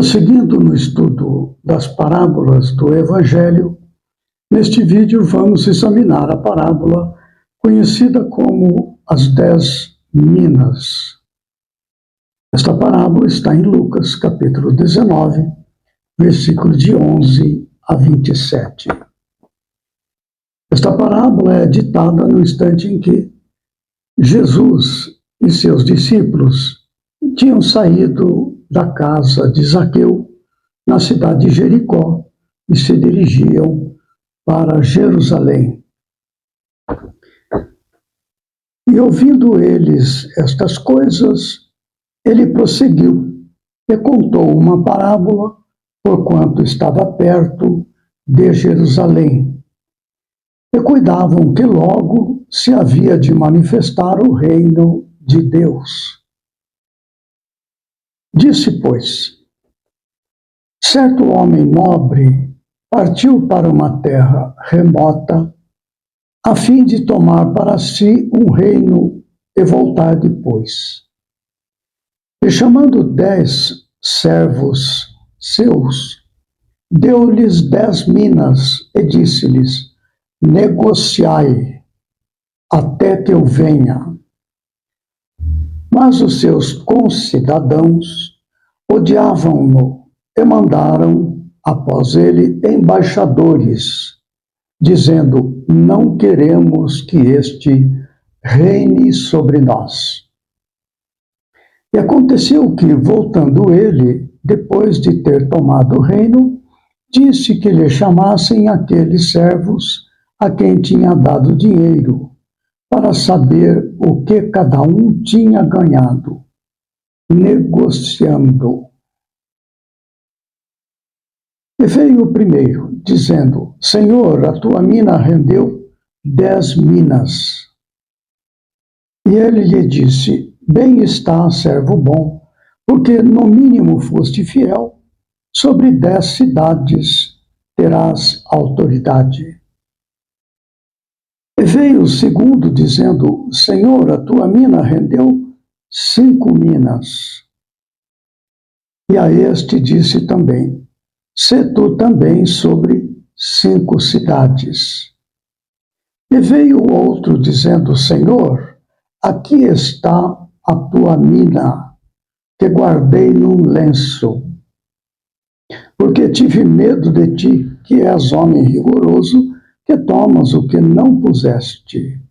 Prosseguindo no estudo das parábolas do Evangelho, neste vídeo vamos examinar a parábola conhecida como as 10 minas. Esta parábola está em Lucas, capítulo 19, versículos de 11 a 27. Esta parábola é ditada no instante em que Jesus e seus discípulos tinham saído da casa de Zaqueu, na cidade de Jericó, e se dirigiam para Jerusalém. E ouvindo eles estas coisas, ele prosseguiu e contou uma parábola, porquanto estava perto de Jerusalém. E cuidavam que logo se havia de manifestar o reino de Deus. Disse, pois, certo homem nobre partiu para uma terra remota, a fim de tomar para si um reino e voltar depois. E chamando 10 servos seus, deu-lhes 10 minas e disse-lhes: negociai até que eu venha. Mas os seus concidadãos odiavam-no e mandaram após ele embaixadores, dizendo: não queremos que este reine sobre nós. E aconteceu que, voltando ele, depois de ter tomado o reino, disse que lhe chamassem aqueles servos a quem tinha dado dinheiro, para saber o que cada um tinha ganhado, negociando. E veio o primeiro, dizendo: Senhor, a tua mina rendeu 10 minas. E ele lhe disse: bem está, servo bom, porque no mínimo foste fiel, sobre 10 cidades terás autoridade. E veio o segundo, dizendo: Senhor, a tua mina rendeu 5 minas. E a este disse também: sê tu também sobre 5 cidades. E veio o outro, dizendo: Senhor, aqui está a tua mina, que guardei num lenço, porque tive medo de ti, que és homem rigoroso, que tomas o que não puseste,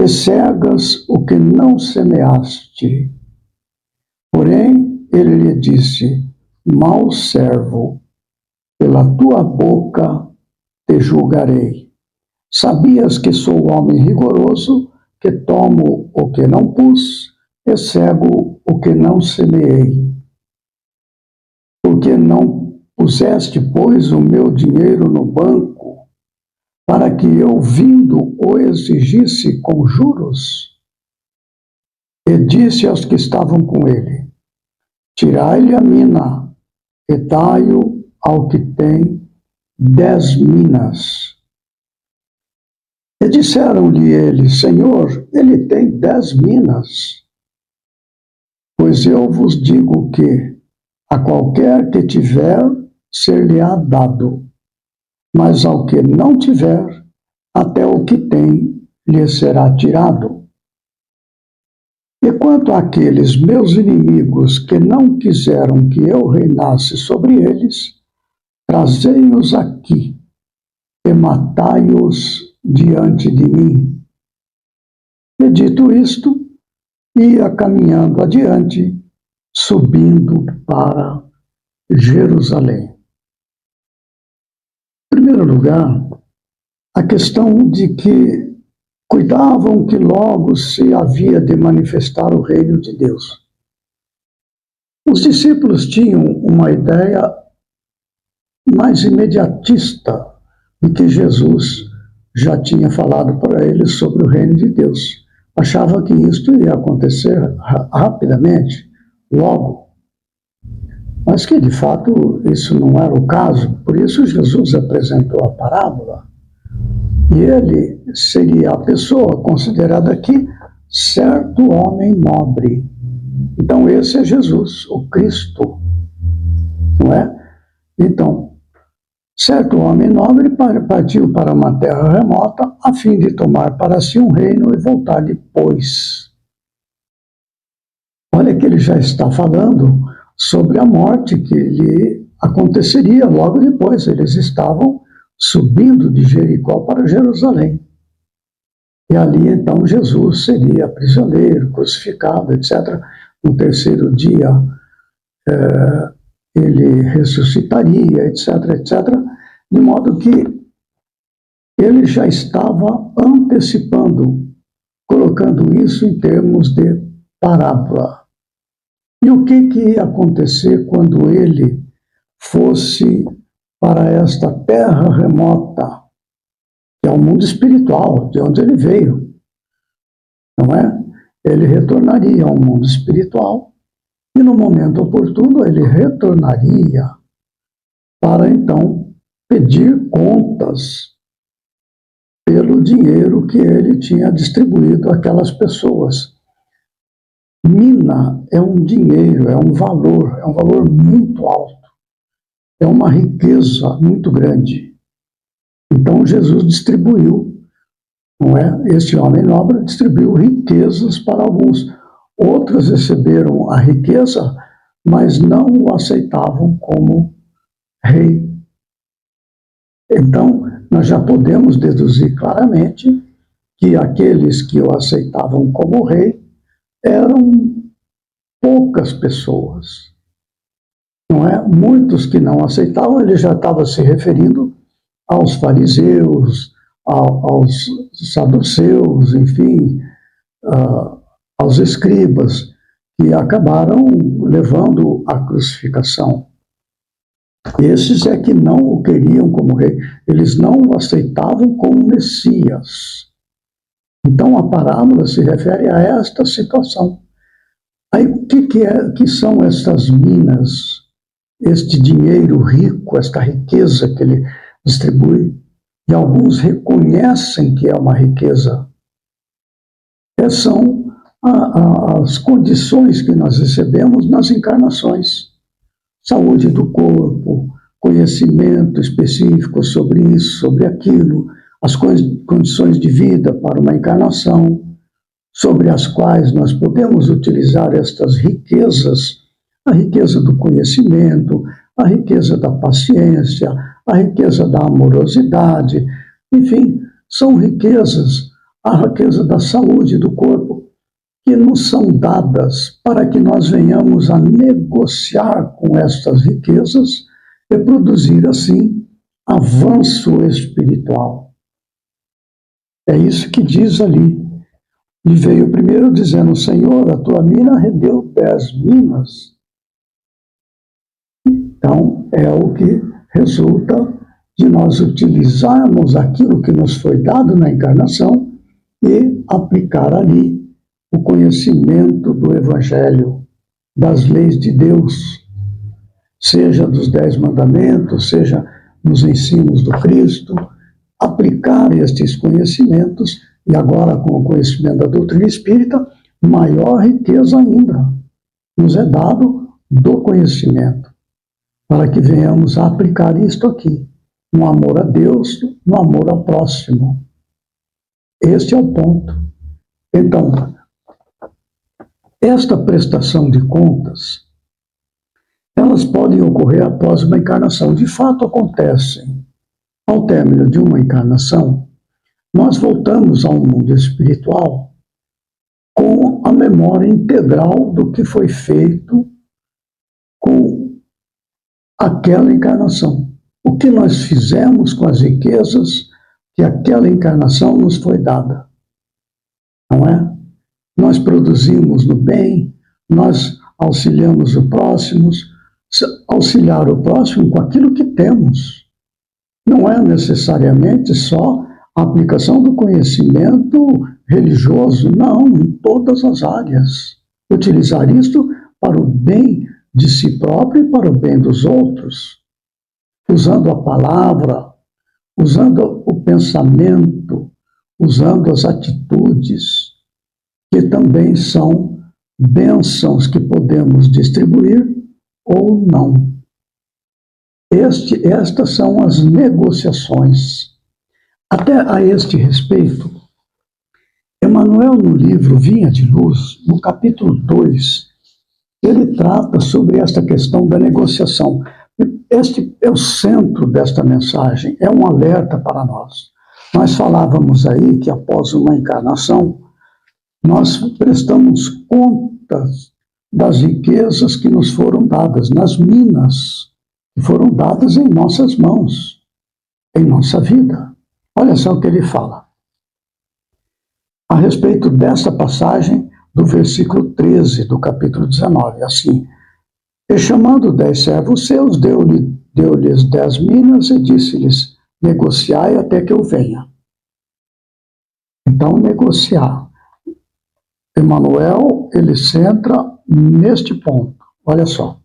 e cegas o que não semeaste. Porém, ele lhe disse: mau servo, pela tua boca te julgarei. Sabias que sou homem rigoroso, que tomo o que não pus, e cego o que não semeei. Porque não puseste, pois, o meu dinheiro no banco, para que eu, vindo, o exigisse com juros? E disse aos que estavam com ele: tirai-lhe a mina, e dai-o ao que tem 10 minas. E disseram-lhe eles: Senhor, ele tem 10 minas. Pois eu vos digo que a qualquer que tiver, ser-lhe-á dado, mas ao que não tiver, até o que tem lhe será tirado. E quanto àqueles meus inimigos que não quiseram que eu reinasse sobre eles, trazei-os aqui e matai-os diante de mim. E dito isto, ia caminhando adiante, subindo para Jerusalém. Em primeiro lugar, a questão de que cuidavam que logo se havia de manifestar o reino de Deus. Os discípulos tinham uma ideia mais imediatista de que Jesus já tinha falado para eles sobre o reino de Deus. Achava que isto iria acontecer rapidamente, logo. Mas que, de fato, isso não era o caso. Por isso, Jesus apresentou a parábola. E ele seria a pessoa considerada aqui certo homem nobre. Então, esse é Jesus, o Cristo, não é? Então, certo homem nobre partiu para uma terra remota a fim de tomar para si um reino e voltar depois. Olha que ele já está falando sobre a morte que lhe aconteceria logo depois. Eles estavam subindo de Jericó para Jerusalém. E ali, então, Jesus seria prisioneiro, crucificado, etc. No terceiro dia, ele ressuscitaria, etc., etc., de modo que ele já estava antecipando, colocando isso em termos de parábola. E o que ia acontecer quando ele fosse para esta terra remota, que é o mundo espiritual, de onde ele veio, não é? Ele retornaria ao mundo espiritual e no momento oportuno ele retornaria para então pedir contas pelo dinheiro que ele tinha distribuído àquelas pessoas. Mina é um dinheiro, é um valor muito alto, é uma riqueza muito grande. Então Jesus distribuiu, não é? Este homem nobre distribuiu riquezas para alguns. Outros receberam a riqueza, mas não o aceitavam como rei. Então, nós já podemos deduzir claramente que aqueles que o aceitavam como rei eram poucas pessoas. Não é? Muitos que não aceitavam, ele já estava se referindo aos fariseus, aos saduceus, enfim, aos escribas, que acabaram levando a crucificação. Esses é que não o queriam como rei, eles não o aceitavam como Messias. Então a parábola se refere a esta situação. Aí o que são essas minas, este dinheiro rico, esta riqueza que ele distribui? E alguns reconhecem que é uma riqueza. São as condições que nós recebemos nas encarnações. Saúde do corpo, conhecimento específico sobre isso, sobre aquilo, as condições de vida para uma encarnação, sobre as quais nós podemos utilizar estas riquezas, a riqueza do conhecimento, a riqueza da paciência, a riqueza da amorosidade, enfim, são riquezas, a riqueza da saúde do corpo, que nos são dadas para que nós venhamos a negociar com estas riquezas e produzir, assim, avanço espiritual. É isso que diz ali. E veio primeiro dizendo: Senhor, a tua mina rendeu 10 minas. Então, é o que resulta de nós utilizarmos aquilo que nos foi dado na encarnação e aplicar ali o conhecimento do Evangelho, das leis de Deus, seja dos 10 mandamentos, seja nos ensinos do Cristo, aplicar estes conhecimentos, e agora com o conhecimento da doutrina espírita, maior riqueza ainda nos é dado do conhecimento, para que venhamos a aplicar isto aqui, no amor a Deus, no amor ao próximo. Este é o ponto. Então, esta prestação de contas, elas podem ocorrer após uma encarnação. De fato, acontecem. Ao término de uma encarnação, nós voltamos ao mundo espiritual com a memória integral do que foi feito com aquela encarnação. O que nós fizemos com as riquezas que aquela encarnação nos foi dada. Não é? Nós produzimos no bem, nós auxiliamos o próximo, auxiliar o próximo com aquilo que temos. Não é necessariamente só a aplicação do conhecimento religioso, não, em todas as áreas. Utilizar isto para o bem de si próprio e para o bem dos outros, usando a palavra, usando o pensamento, usando as atitudes, que também são bênçãos que podemos distribuir ou não. Estas são as negociações. Até a este respeito, Emmanuel, no livro Vinha de Luz, no capítulo 2, ele trata sobre esta questão da negociação. Este é o centro desta mensagem, é um alerta para nós. Nós falávamos aí que após uma encarnação, nós prestamos contas das riquezas que nos foram dadas, nas minas que foram dadas em nossas mãos, em nossa vida. Olha só o que ele fala. A respeito dessa passagem do versículo 13 do capítulo 19, assim: E chamando 10 servos seus, deu-lhes 10 minas e disse-lhes: negociai até que eu venha. Então, negociar. Emmanuel, ele centra neste ponto. Olha só.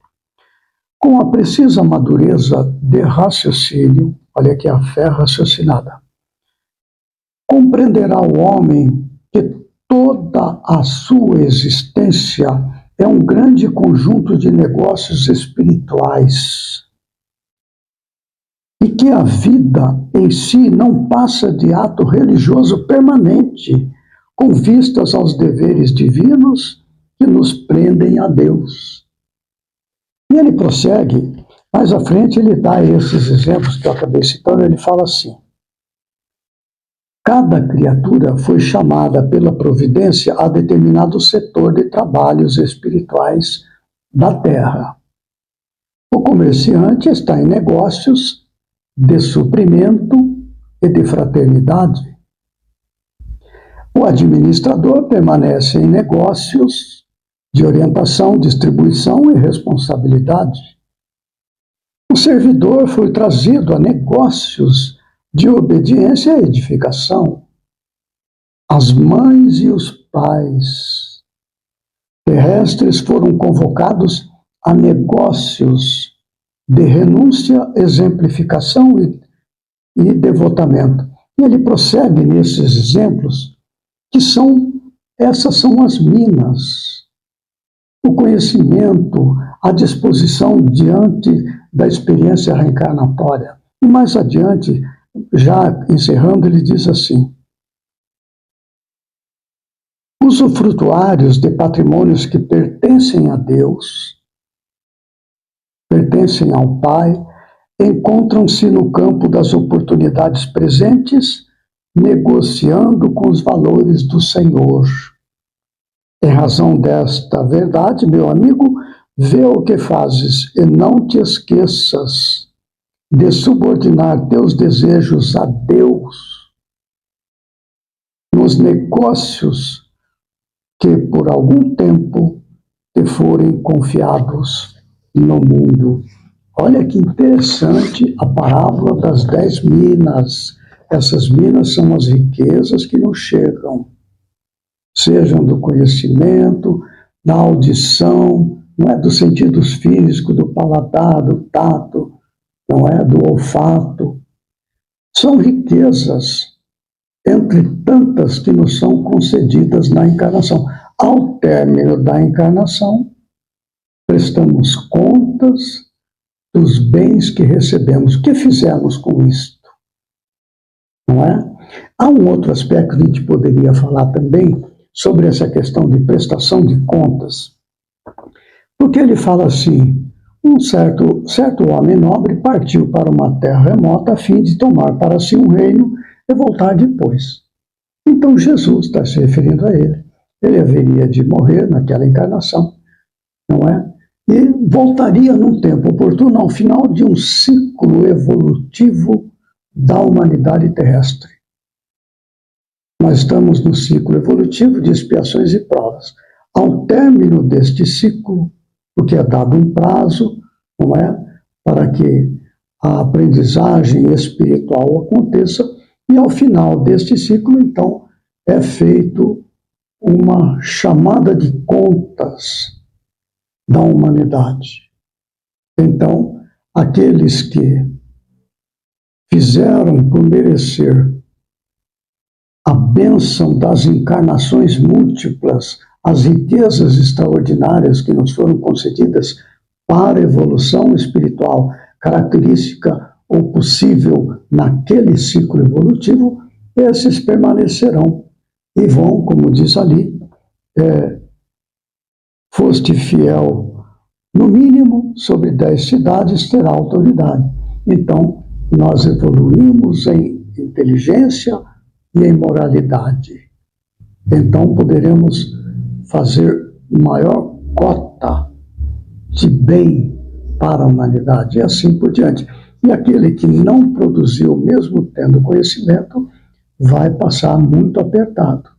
Com a precisa madureza de raciocínio, olha aqui a fé raciocinada, compreenderá o homem que toda a sua existência é um grande conjunto de negócios espirituais e que a vida em si não passa de ato religioso permanente, com vistas aos deveres divinos que nos prendem a Deus. E ele prossegue, mais à frente ele dá esses exemplos que eu acabei citando, ele fala assim: cada criatura foi chamada pela providência a determinado setor de trabalhos espirituais da terra. O comerciante está em negócios de suprimento e de fraternidade. O administrador permanece em negócios de orientação, distribuição e responsabilidade. O servidor foi trazido a negócios de obediência e edificação. As mães e os pais terrestres foram convocados a negócios de renúncia, exemplificação e devotamento. E ele prossegue nesses exemplos, que essas são as minas. O conhecimento, a disposição diante da experiência reencarnatória. E mais adiante, já encerrando, ele diz assim: usufrutuários de patrimônios que pertencem a Deus, pertencem ao Pai, encontram-se no campo das oportunidades presentes, negociando com os valores do Senhor. Em razão desta verdade, meu amigo, vê o que fazes e não te esqueças de subordinar teus desejos a Deus nos negócios que por algum tempo te forem confiados no mundo. Olha que interessante a parábola das 10 minas. Essas minas são as riquezas que nos chegam, sejam do conhecimento, da audição, não é, dos sentidos físicos, do paladar, do tato, não é, do olfato. São riquezas, entre tantas que nos são concedidas na encarnação. Ao término da encarnação, prestamos contas dos bens que recebemos. O que fizemos com isto? Não é? Há um outro aspecto que a gente poderia falar também sobre essa questão de prestação de contas. Porque ele fala assim: um certo homem nobre partiu para uma terra remota a fim de tomar para si um reino e voltar depois. Então Jesus está se referindo a ele. Ele haveria de morrer naquela encarnação, não é? E voltaria num tempo oportuno ao final de um ciclo evolutivo da humanidade terrestre. Nós estamos no ciclo evolutivo de expiações e provas. Ao término deste ciclo, porque é dado um prazo, não é, para que a aprendizagem espiritual aconteça, e ao final deste ciclo, então, é feito uma chamada de contas da humanidade. Então, aqueles que fizeram por merecer a bênção das encarnações múltiplas, as riquezas extraordinárias que nos foram concedidas para a evolução espiritual, característica ou possível naquele ciclo evolutivo, esses permanecerão e vão, como diz ali, foste fiel, no mínimo, sobre 10 cidades terá autoridade. Então, nós evoluímos em inteligência e em moralidade. Então, poderemos fazer maior cota de bem para a humanidade e assim por diante. E aquele que não produziu, mesmo tendo conhecimento, vai passar muito apertado.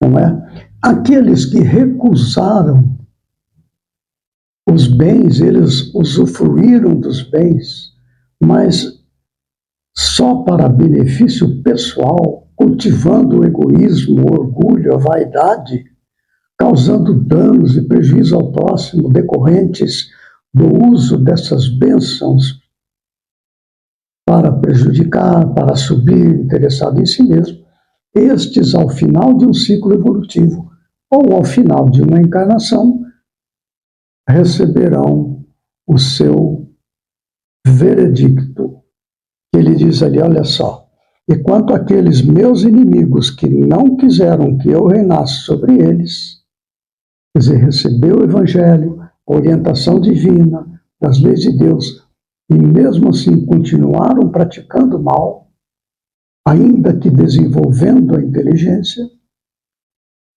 Não é? Aqueles que recusaram os bens, eles usufruíram dos bens, mas só para benefício pessoal, cultivando o egoísmo, o orgulho, a vaidade, causando danos e prejuízo ao próximo decorrentes do uso dessas bênçãos para prejudicar, para subir, interessado em si mesmo. Estes, ao final de um ciclo evolutivo ou ao final de uma encarnação, receberão o seu veredicto. Ele diz ali, olha só, e quanto àqueles meus inimigos que não quiseram que eu reinasse sobre eles, quer dizer, recebeu o Evangelho, a orientação divina, das leis de Deus, e mesmo assim continuaram praticando mal, ainda que desenvolvendo a inteligência,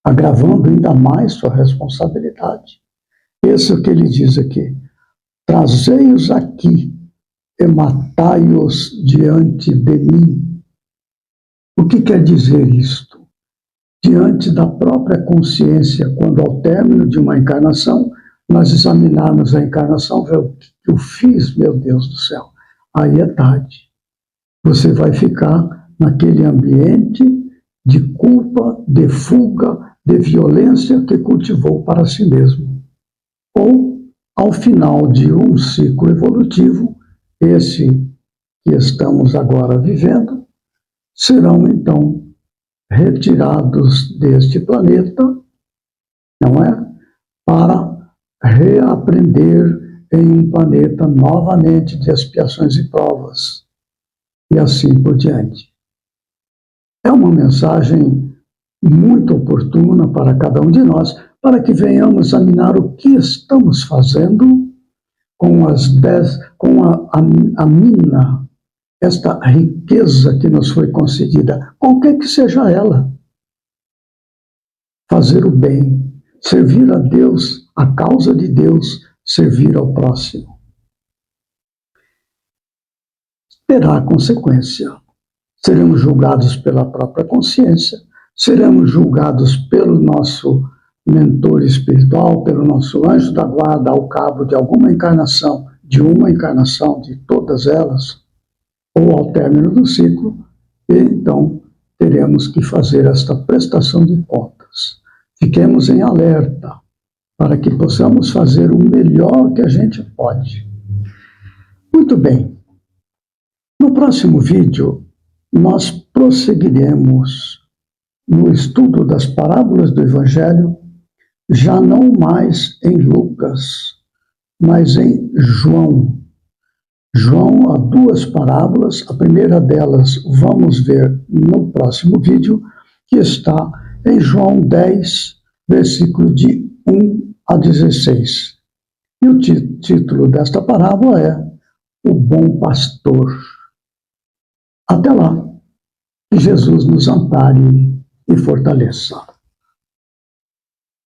agravando ainda mais sua responsabilidade. Esse é o que ele diz aqui. Trazei-os aqui e matai-os diante de mim. O que quer dizer isto? Diante da própria consciência, quando ao término de uma encarnação, nós examinarmos a encarnação, ver o que eu fiz, meu Deus do céu. Aí é tarde. Você vai ficar naquele ambiente de culpa, de fuga, de violência que cultivou para si mesmo. Ou, ao final de um ciclo evolutivo, esse que estamos agora vivendo, serão então retirados deste planeta, não é? Para reaprender em um planeta novamente de expiações e provas, e assim por diante. É uma mensagem muito oportuna para cada um de nós, para que venhamos examinar o que estamos fazendo com a mina, esta riqueza que nos foi concedida, qualquer que seja ela. Fazer o bem, servir a Deus, a causa de Deus, servir ao próximo. Terá consequência. Seremos julgados pela própria consciência, seremos julgados pelo nosso mentor espiritual, pelo nosso anjo da guarda ao cabo de alguma encarnação, de todas elas, ou ao término do ciclo, e então teremos que fazer esta prestação de contas. Fiquemos em alerta para que possamos fazer o melhor que a gente pode. Muito bem. No próximo vídeo, nós prosseguiremos no estudo das parábolas do Evangelho, já não mais em Lucas, mas em João. João há duas parábolas, a primeira delas vamos ver no próximo vídeo, que está em João 10, versículo de 1 a 16. E o título desta parábola é O Bom Pastor. Até lá, que Jesus nos ampare e fortaleça.